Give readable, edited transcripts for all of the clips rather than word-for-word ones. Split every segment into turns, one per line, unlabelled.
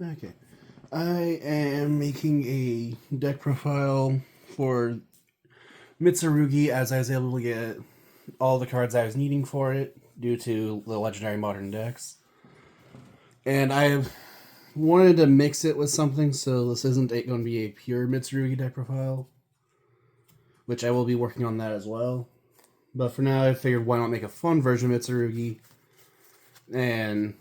Okay. I am making a deck profile for Mitsurugi as I was able to get all the cards I was needing for it due to the legendary modern decks. And I wanted to mix it with something, so this isn't going to be a pure Mitsurugi deck profile, which I will be working on that as well. But for now, I figured why not make a fun version of Mitsurugi and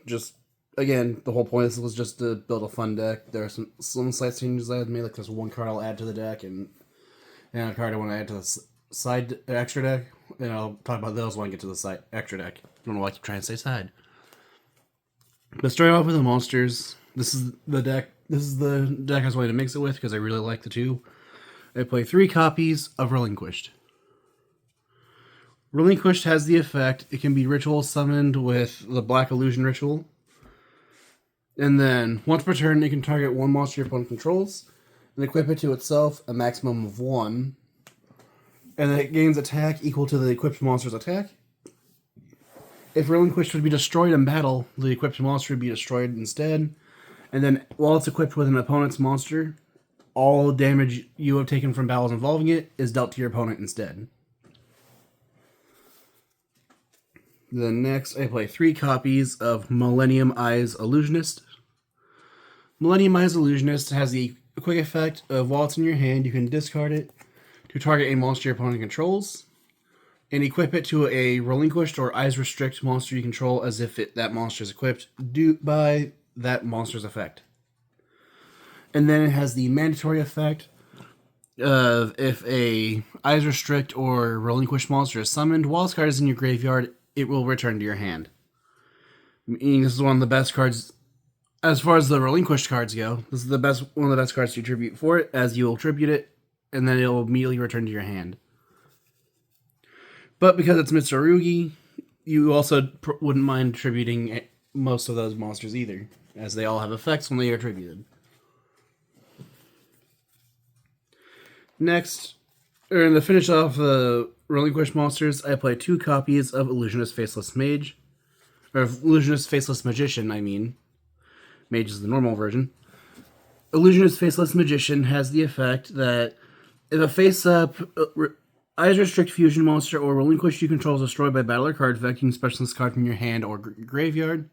just again, the whole point of this was just to build a fun deck. There are some slight changes I had made, like there's one card I'll add to the deck and a card I want to add to the side extra deck, and I'll talk about those when I get to the side extra deck. I don't know why I keep trying to say side. But starting off with the monsters, this is the deck. This is the deck I was wanting to mix it with because I really like the two. I play 3 copies of Relinquished. Relinquished has the effect it can be ritual summoned with the Black Illusion ritual. And then, once per turn, it can target one monster your opponent controls and equip it to itself a maximum of 1. And then it gains attack equal to the equipped monster's attack. If Relinquished would be destroyed in battle, the equipped monster would be destroyed instead. And then, while it's equipped with an opponent's monster, all damage you have taken from battles involving it is dealt to your opponent instead. Then next, I play 3 copies of Millennium Eyes Illusionist. Millennium Eyes Illusionist has the quick effect of while it's in your hand, you can discard it to target a monster your opponent controls, and equip it to a relinquished or eyes restrict monster you control as if that monster is equipped by that monster's effect. And then it has the mandatory effect of if a eyes restrict or relinquished monster is summoned while this card is in your graveyard, it will return to your hand. Meaning this is one of the best cards as far as the relinquished cards go. This is one of the best cards to tribute for it, as you will tribute it, and then it will immediately return to your hand. But because it's Mitsurugi, you also wouldn't mind tributing most of those monsters either, as they all have effects when they are tributed. Next, to finish off the relinquished monsters, I play 2 copies of Illusionist Faceless Mage. Or Illusionist Faceless Magician, I mean. Mage is the normal version. Illusionist Faceless Magician has the effect that if a face-up Eyes Restrict Fusion monster or relinquish you control is destroyed by battle or card effect, you can special this card from your hand or graveyard.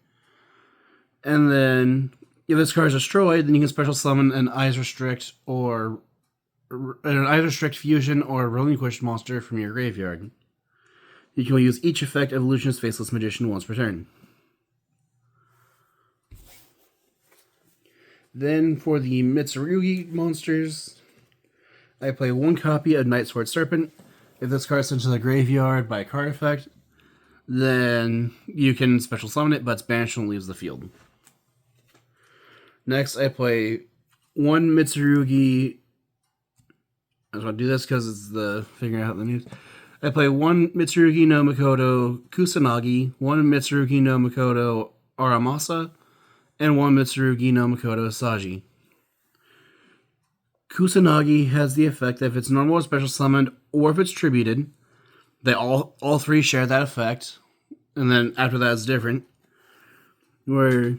And then, if this card is destroyed, then you can special summon an Eyes Restrict or an Eyes Restrict Fusion or relinquished monster from your graveyard. You can use each effect of Illusionist Faceless Magician once per turn. Then for the Mitsurugi monsters, I play 1 copy of Night Sword Serpent. If this card is sent to the graveyard by a card effect, then you can special summon it, but it's banished and leaves the field. Next, I play 1 Mitsurugi. I just want to do this because it's the figuring out the news. I play 1 Mitsurugi no Mikoto Kusanagi, 1 Mitsurugi no Mikoto Aramasa, and 1 Mitsurugi no Mikoto Asaji. Kusanagi has the effect that if it's normal or special summoned, or if it's tributed, they all 3 share that effect, and then after that it's different. Where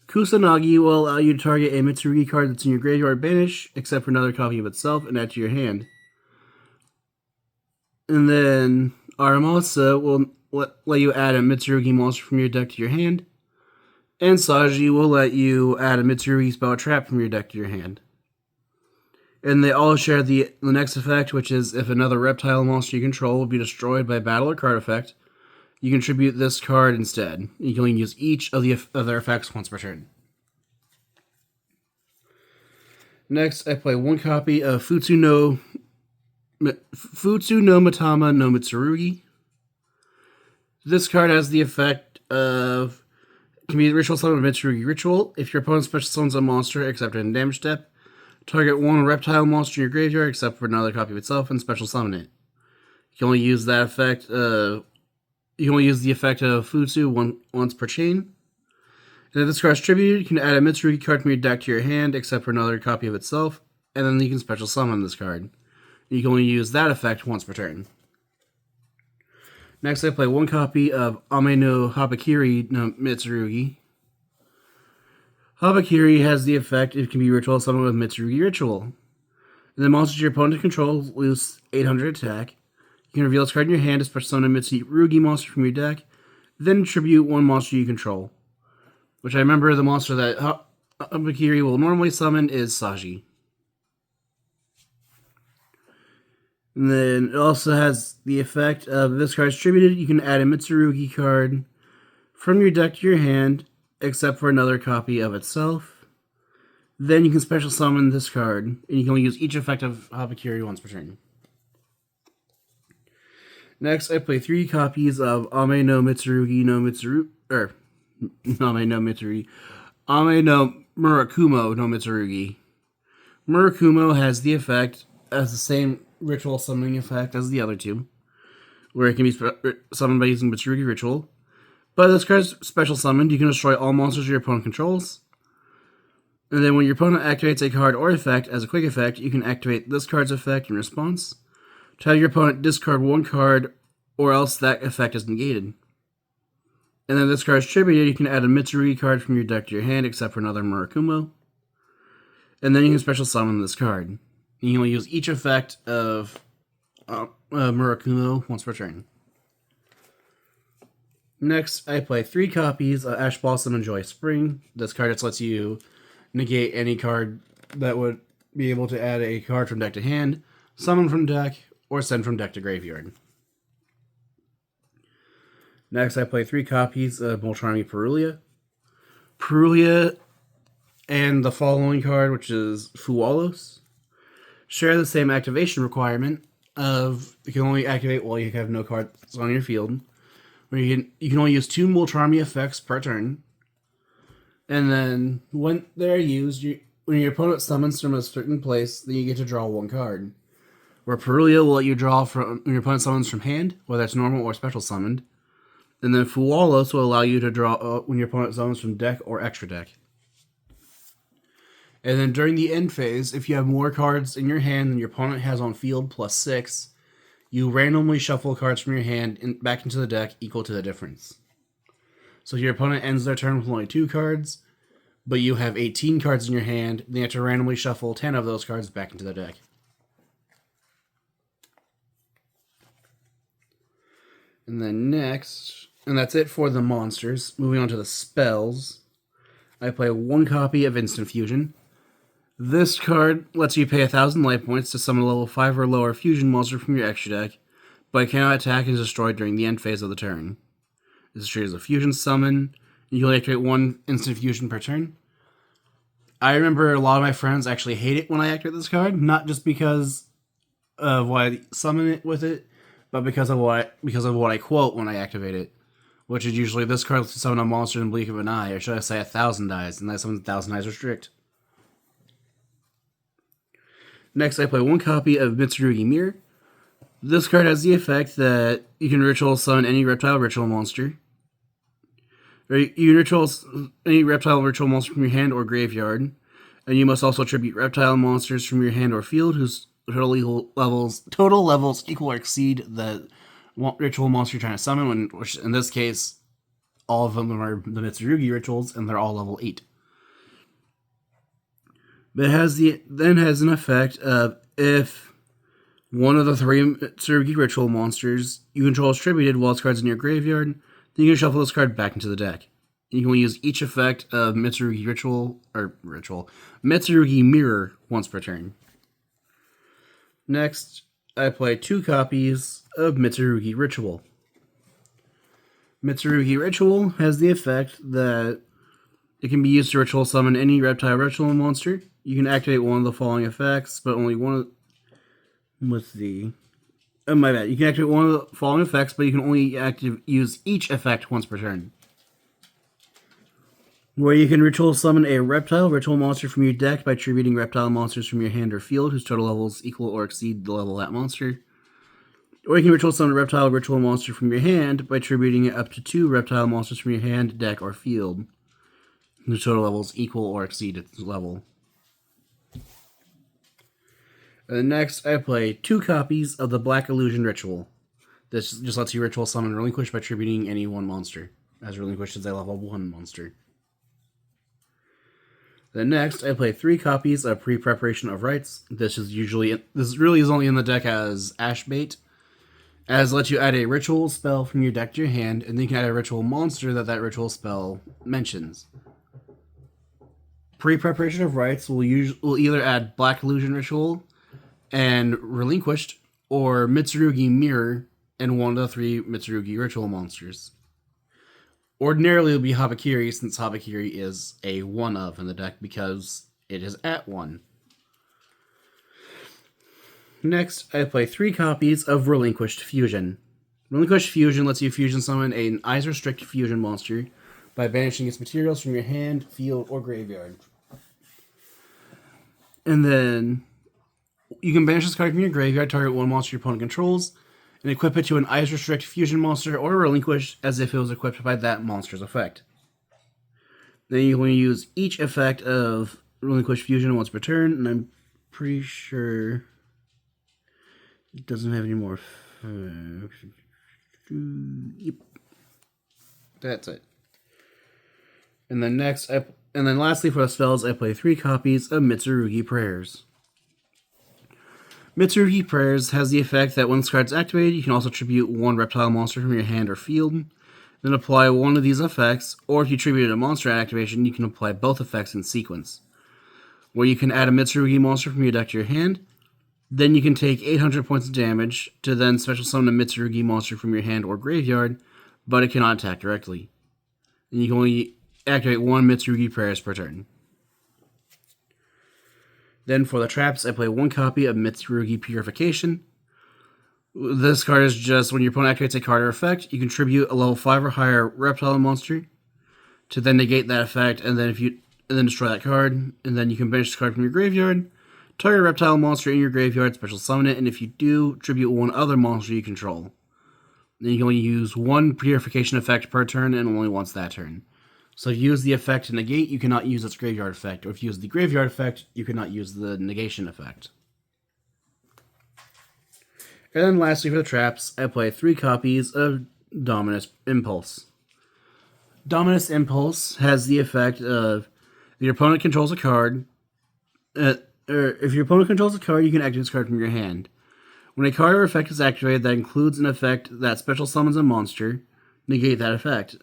Kusanagi will allow you to target a Mitsurugi card that's in your graveyard banish, except for another copy of itself, and add to your hand. And then Aramasa will let you add a Mitsurugi monster from your deck to your hand, and Saji will let you add a Mitsurugi spell trap from your deck to your hand. And they all share the next effect, which is if another reptile monster you control will be destroyed by battle or card effect, you contribute this card instead. You can only use each of their effects once per turn. Next, I play 1 copy of Futsu no Matama no Mitsurugi. This card has the effect of can be the ritual summon of Mitsurugi ritual. If your opponent special summons a monster except in damage step, target 1 reptile monster in your graveyard except for another copy of itself and special summon it. You can only use that effect. You can only use the effect of Futsu once per chain. And if this card is tributed, you can add a Mitsurugi card from your deck to your hand except for another copy of itself, and then you can special summon this card. You can only use that effect once per turn. Next, I play 1 copy of Ame no Habakiri no Mitsurugi. Habakiri has the effect it can be ritual summoned with Mitsurugi Ritual. And the monsters your opponent controls lose 800 attack. You can reveal this card in your hand to special summon a Mitsurugi monster from your deck, then tribute one monster you control. Which I remember the monster that Habakiri will normally summon is Saji. And then it also has the effect of this card is tributed. You can add a Mitsurugi card from your deck to your hand, except for another copy of itself. Then you can special summon this card, and you can only use each effect of Habakiri once per turn. Next, I play 3 copies of Ame no Mitsurugi no Mitsuru... Ame no Mitsurugi. Ame no Murakumo no Mitsurugi. Murakumo has the effect as the same ritual summoning effect as the other two, where it can be summoned by using Mitsurugi Ritual. But this card's special summoned, you can destroy all monsters your opponent controls. And then when your opponent activates a card or effect as a quick effect, you can activate this card's effect in response to have your opponent discard one card, or else that effect is negated. And then this card's tributed, you can add a Mitsurugi card from your deck to your hand, except for another Murakumo. And then you can special summon this card. You can only use each effect of Murakumo once per turn. Next, I play 3 copies of Ash Blossom and Joy Spring. This card just lets you negate any card that would be able to add a card from deck to hand, summon from deck, or send from deck to graveyard. Next, I play 3 copies of Molcharmi Purulia. Purulia and the following card, which is Fuwalos, share the same activation requirement of you can only activate while you have no cards on your field. Where you can only use 2 Molcharmi effects per turn. And then when they're used, when your opponent summons from a certain place, then you get to draw 1 card. Where Purulia will let you draw from when your opponent summons from hand, whether it's normal or special summoned. And then Fuwalos will allow you to draw when your opponent summons from deck or extra deck. And then during the end phase, if you have more cards in your hand than your opponent has on field plus 6, you randomly shuffle cards from your hand back into the deck equal to the difference. So if your opponent ends their turn with only 2 cards, but you have 18 cards in your hand, then you have to randomly shuffle 10 of those cards back into the deck. And then next, and that's it for the monsters. Moving on to the spells, I play 1 copy of Instant Fusion. This card lets you pay 1,000 life points to summon a level 5 or lower fusion monster from your extra deck, but it cannot attack and is destroyed during the end phase of the turn. This is treated as a fusion summon. You can only activate 1 instant fusion per turn. I remember a lot of my friends actually hate it when I activate this card, not just because of why I summon it with it, but because of what I quote when I activate it, which is usually this card lets you summon a monster in the blink of an eye, or should I say 1,000 eyes, and that summons 1,000 eyes restrict. Next, I play 1 copy of Mitsurugi Mirror. This card has the effect that you can ritual summon any reptile ritual monster. Or you can ritual any reptile ritual monster from your hand or graveyard. And you must also tribute reptile monsters from your hand or field whose total levels equal or exceed the ritual monster you're trying to summon, which in this case, all of them are the Mitsurugi rituals, and they're all level 8. But it then has an effect of if one of the 3 Mitsurugi ritual monsters you control is tributed while its card's in your graveyard, then you can shuffle this card back into the deck. You can only use each effect of Mitsurugi Mitsurugi Mirror once per turn. Next, I play 2 copies of Mitsurugi Ritual. Mitsurugi Ritual has the effect that it can be used to ritual summon any reptile ritual monster. You can activate 1 of the following effects, but only one of You can activate 1 of the following effects, but you can only use each effect once per turn. Where you can ritual summon a reptile ritual monster from your deck by tributing reptile monsters from your hand or field whose total levels equal or exceed the level of that monster. Or you can ritual summon a reptile ritual monster from your hand by tributing it up to 2 reptile monsters from your hand, deck, or field whose total levels equal or exceed its level. And then next, I play 2 copies of the Black Illusion Ritual. This just lets you ritual summon Relinquished by tributing any 1 monster, as Relinquished is a level 1 monster. Then next, I play 3 copies of Pre-Preparation of Rites. This really is only in the deck as Ash Bait, as lets you add a ritual spell from your deck to your hand, and then you can add a ritual monster that ritual spell mentions. Pre-Preparation of Rites will either add Black Illusion Ritual and Relinquished, or Mitsurugi Mirror and one of the 3 Mitsurugi ritual monsters. Ordinarily, it would be Habakiri, since Habakiri is a 1-of in the deck because it is at 1. Next, I play 3 copies of Relinquished Fusion. Relinquished Fusion lets you fusion summon an Eyes Restrict fusion monster by banishing its materials from your hand, field, or graveyard. And then you can banish this card from your graveyard, target 1 monster your opponent controls, and equip it to an Eyes Restrict fusion monster or Relinquish as if it was equipped by that monster's effect. Then you can use each effect of Relinquish Fusion once per turn, and I'm pretty sure it doesn't have any more. Yep. That's it. And then lastly for the spells, I play 3 copies of Mitsurugi Prayers. Mitsurugi Prayers has the effect that when this card is activated, you can also tribute 1 reptile monster from your hand or field, then apply one of these effects, or if you tributed a monster at activation, you can apply both effects in sequence. Where you can add a Mitsurugi monster from your deck to your hand, then you can take 800 points of damage to then special summon a Mitsurugi monster from your hand or graveyard, but it cannot attack directly. And you can only activate 1 Mitsurugi Prayers per turn. Then for the traps, I play 1 copy of Mitsurugi Purification. This card is just when your opponent activates a card or effect, you contribute a level 5 or higher reptile monster to then negate that effect, and then destroy that card, and then you can banish this card from your graveyard, target a reptile monster in your graveyard, special summon it, and if you do, tribute 1 other monster you control. Then you can only use 1 purification effect per turn, and only once that turn. So if you use the effect to negate, you cannot use its graveyard effect. Or if you use the graveyard effect, you cannot use the negation effect. And then lastly for the traps, I play 3 copies of Dominus Impulse. Dominus Impulse has the effect of if your opponent controls a card, if your opponent controls a card, you can activate this card from your hand. When a card or effect is activated that includes an effect that special summons a monster, negate that effect.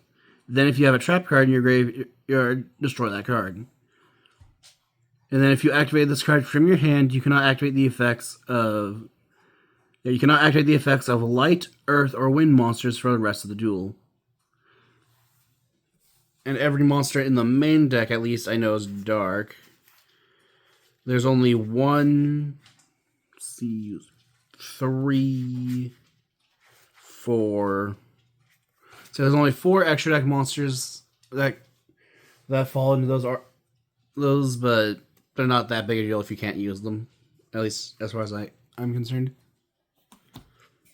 Then if you have a trap card in your graveyard, destroy that card. And then if you activate this card from your hand, you cannot activate the effects of light, earth, or wind monsters for the rest of the duel. And every monster in the main deck, at least I know, is dark. There's only 1, 3, 4. So there's only 4 extra deck monsters that fall into those, but they're not that big a deal if you can't use them. At least as far as I'm concerned.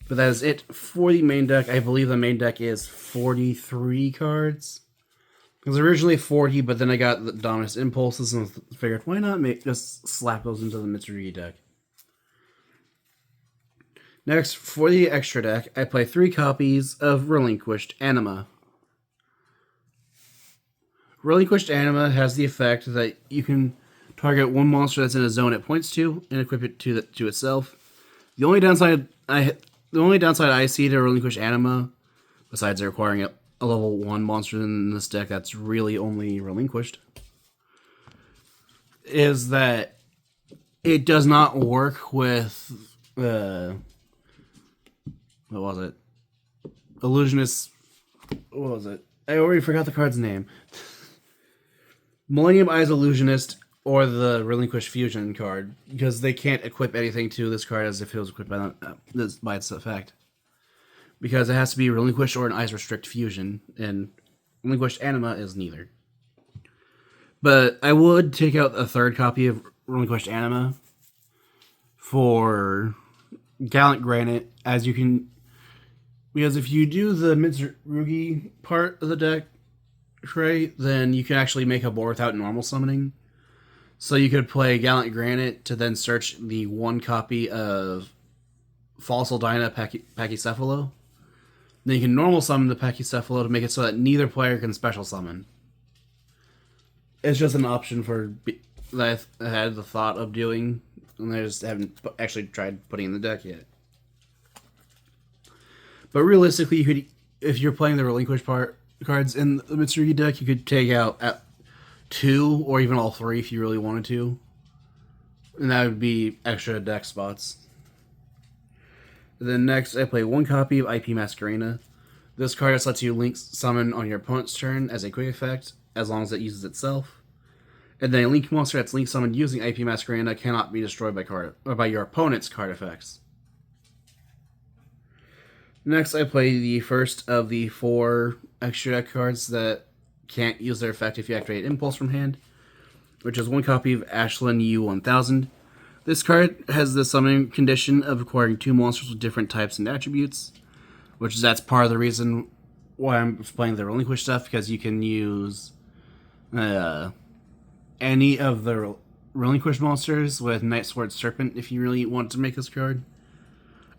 But that is it for the main deck. I believe the main deck is 43 cards. It was originally 40, but then I got the Dominus Impulses and figured, why not just slap those into the Mitsurugi deck? Next, for the extra deck, I play 3 copies of Relinquished Anima. Relinquished Anima has the effect that you can target 1 monster that's in a zone it points to and equip it to itself. The only downside I see to Relinquished Anima, besides requiring a level 1 monster in this deck that's really only Relinquished, is that it does not work with what was it? Illusionist. What was it? I already forgot the card's name. Millennium Eyes Illusionist or the Relinquished Fusion card, because they can't equip anything to this card as if it was equipped by its effect. Because it has to be Relinquished or an Eyes Restrict Fusion, and Relinquished Anima is neither. But I would take out a 3rd copy of Relinquished Anima for Gallant Granite, as you can. Because if you do the Mitsurugi part of the deck, right, then you can actually make a board without normal summoning. So you could play Gallant Granite to then search the 1 copy of Fossil Dyna Pachycephalo. Then you can normal summon the Pachycephalo to make it so that neither player can special summon. It's just an option that I had the thought of doing, and I just haven't actually tried putting in the deck yet. But realistically, you could, if you're playing the relinquished cards in the Mitsurugi deck, you could take out at 2 or even all 3 if you really wanted to, and that would be extra deck spots. Then next, I play 1 copy of IP Masquerena. This card just lets you link summon on your opponent's turn as a quick effect, as long as it uses itself. And then a link monster that's link summoned using IP Masquerena cannot be destroyed by your opponent's card effects. Next, I play the first of the 4 extra deck cards that can't use their effect if you activate Impulse from hand, which is 1 copy of Ashlyn U1000. This card has the summoning condition of acquiring 2 monsters with different types and attributes, that's part of the reason why I'm playing the relinquished stuff, because you can use any of the relinquished monsters with Night Sword Serpent if you really want to make this card.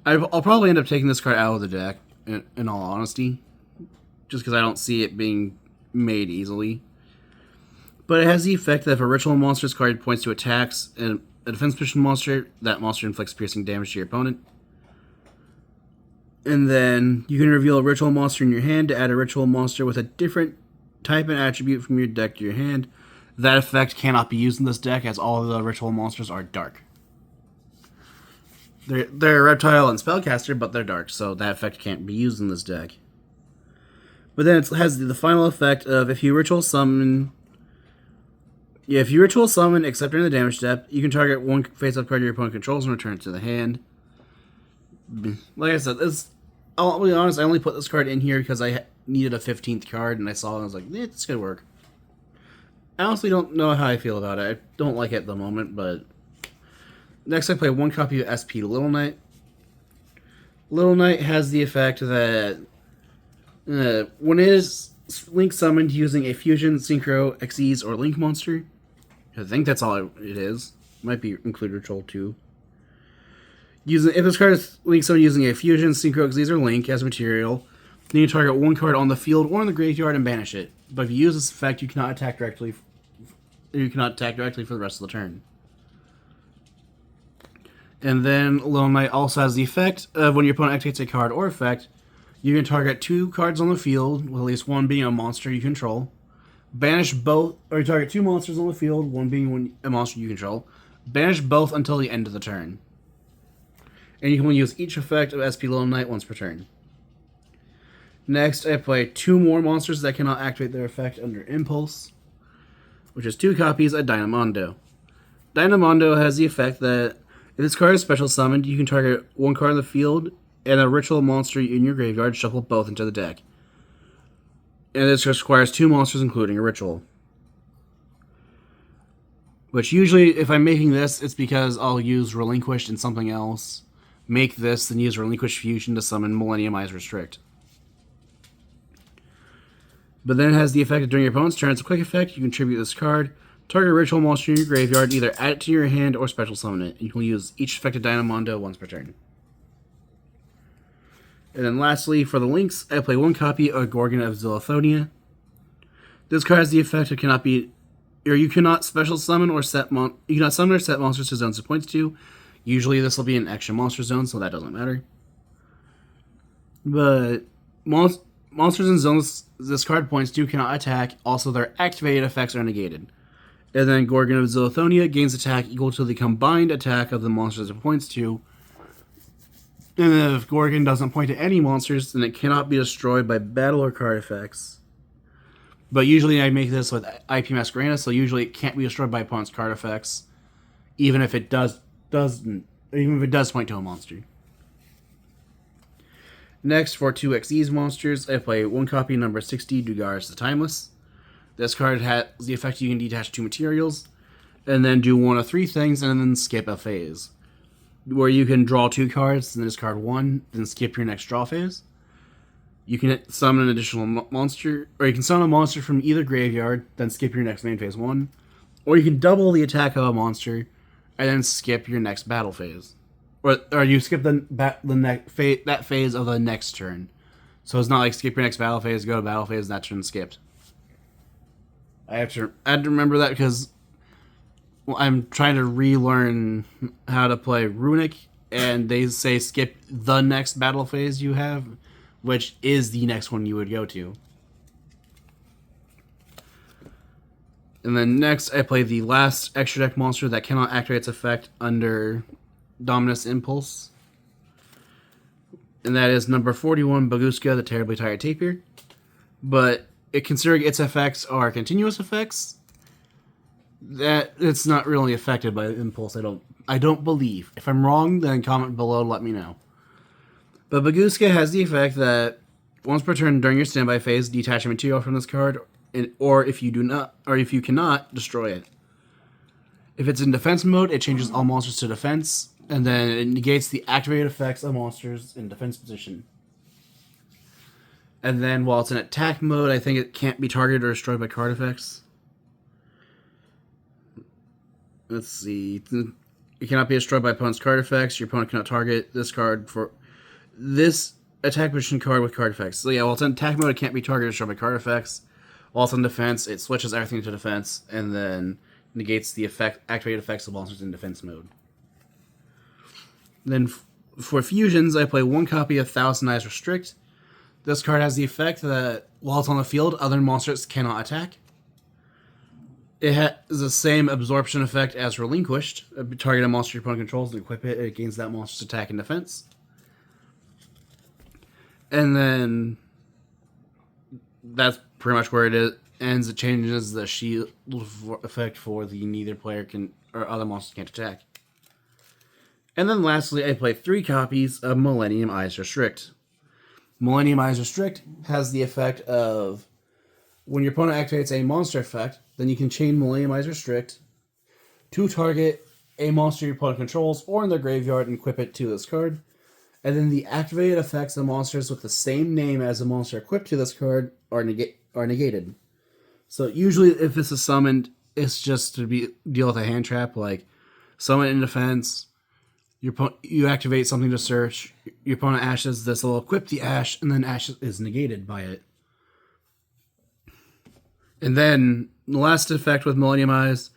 I'll probably end up taking this card out of the deck, in all honesty, just because I don't see it being made easily. But it has the effect that if a ritual monster's card points to attacks and a defense position monster, that monster inflicts piercing damage to your opponent. And then you can reveal a ritual monster in your hand to add a ritual monster with a different type and attribute from your deck to your hand. That effect cannot be used in this deck, as all of the ritual monsters are dark. They're reptile and spellcaster, but they're dark, so that effect can't be used in this deck. But then it has the final effect of if you ritual summon except during the damage step, you can target 1 face-up card your opponent controls and return it to the hand. Like I said, I'll be honest, I only put this card in here because I needed a 15th card, and I saw it and I was like, this could work. I honestly don't know how I feel about it. I don't like it at the moment, but... Next, I play 1 copy of SP Little Knight. Little Knight has the effect that when it is link summoned using a fusion, synchro, Xyz, or link monster, I think that's all it is. Might be include ritual too. If this card is link summoned using a fusion, synchro, Xyz, or link as material, then you target 1 card on the field or in the graveyard and banish it. But if you use this effect, you cannot attack directly. You cannot attack directly for the rest of the turn. And then Little Knight also has the effect of when your opponent activates a card or effect, you can target 2 cards on the field, with at least 1 being a monster you control. Banish both, or you target 2 monsters on the field, 1 being a monster you control. Banish both until the end of the turn. And you can only use each effect of SP Little Knight once per turn. Next, I play 2 more monsters that cannot activate their effect under Impulse, which is 2 copies of Dynamondo. Dynamondo has the effect that if this card is special summoned, you can target 1 card on the field and a ritual monster in your graveyard, shuffle both into the deck. And this requires 2 monsters, including a ritual. Which usually, if I'm making this, it's because I'll use Relinquished and something else. Make this, then use Relinquished Fusion to summon Millenniumize Restrict. But then it has the effect of during your opponent's turn, it's a quick effect, you contribute this card, target a ritual monster in your graveyard, either add it to your hand or special summon it. You can use each effect of Dynamondo once per turn. And then lastly, for the links, I play 1 copy of Gorgon of Zilithonia. This card has the effect of you cannot special summon or set you cannot summon or set monsters to zones it points to. Usually this will be an extra monster zone, so that doesn't matter. But monsters in zones this card points to cannot attack. Also, their activated effects are negated. And then Gorgon of Zilithonia gains attack equal to the combined attack of the monsters it points to. And then if Gorgon doesn't point to any monsters, then it cannot be destroyed by battle or card effects. But usually I make this with IP Masquerena, so usually it can't be destroyed by opponent's card effects, even if it does point to a monster. Next, for 2 Xyz monsters, I play 1 copy number 60, Dugaris the Timeless. This card has the effect you can detach 2 materials, and then do 1 of 3 things, and then skip a phase. Where you can draw 2 cards, then discard 1, then skip your next draw phase. You can summon an additional monster, or you can summon a monster from either graveyard, then skip your next main phase 1. Or you can double the attack of a monster, and then skip your next battle phase. Or you skip that phase of the next turn. So it's not like skip your next battle phase, go to battle phase, and that turn skipped. I had to remember that because I'm trying to relearn how to play Runic, and they say skip the next battle phase you have, which is the next one you would go to. And then next, I play the last extra deck monster that cannot activate its effect under Dominus Impulse. And that is number 41, Baguska, the Terribly Tired Tapir. But considering its effects are continuous effects, that it's not really affected by Impulse. I don't believe. If I'm wrong, then comment below to let me know. But Baguska has the effect that once per turn during your standby phase, detach a material from this card, or if you cannot, destroy it. If it's in defense mode, it changes all monsters to defense, and then it negates the activated effects of monsters in defense position. And then while it's in attack mode, I think it can't be targeted or destroyed by card effects. Let's see. It cannot be destroyed by opponent's card effects. Your opponent cannot target this card for this attack position card with card effects. So yeah, while it's in attack mode, it can't be targeted or destroyed by card effects. While it's in defense, it switches everything to defense and then negates the activated effects of monsters in defense mode. Then for fusions, I play one copy of Thousand Eyes Restrict. This card has the effect that while it's on the field, other monsters cannot attack. It has the same absorption effect as Relinquished. Target a monster your opponent controls and equip it. It gains that monster's attack and defense. And then that's pretty much where it ends. It changes the shield effect for the neither player can or other monsters can't attack. And then lastly, I play 3 copies of Millennium Eyes Restrict. Millennium Eyes Restrict has the effect of when your opponent activates a monster effect, then you can chain Millennium Eyes Restrict to target a monster your opponent controls or in their graveyard and equip it to this card. And then the activated effects of monsters with the same name as the monster equipped to this card are negated. So usually if this is summoned, it's just to deal with a hand trap, like summon in defense, you activate something to search, your opponent ashes, this will equip the ash, and then ash is negated by it. And then the last effect with Millennium Eyes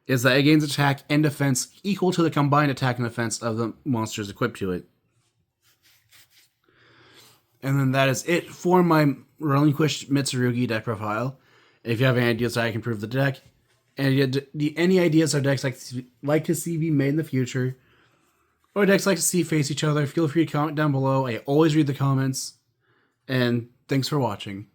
is that it gains attack and defense equal to the combined attack and defense of the monsters equipped to it. And then that is it for my Relinquished Mitsurugi deck profile. If you have any ideas how I can improve the deck, and any ideas of decks like to see be made in the future, or decks like to see face each other, feel free to comment down below. I always read the comments, and thanks for watching.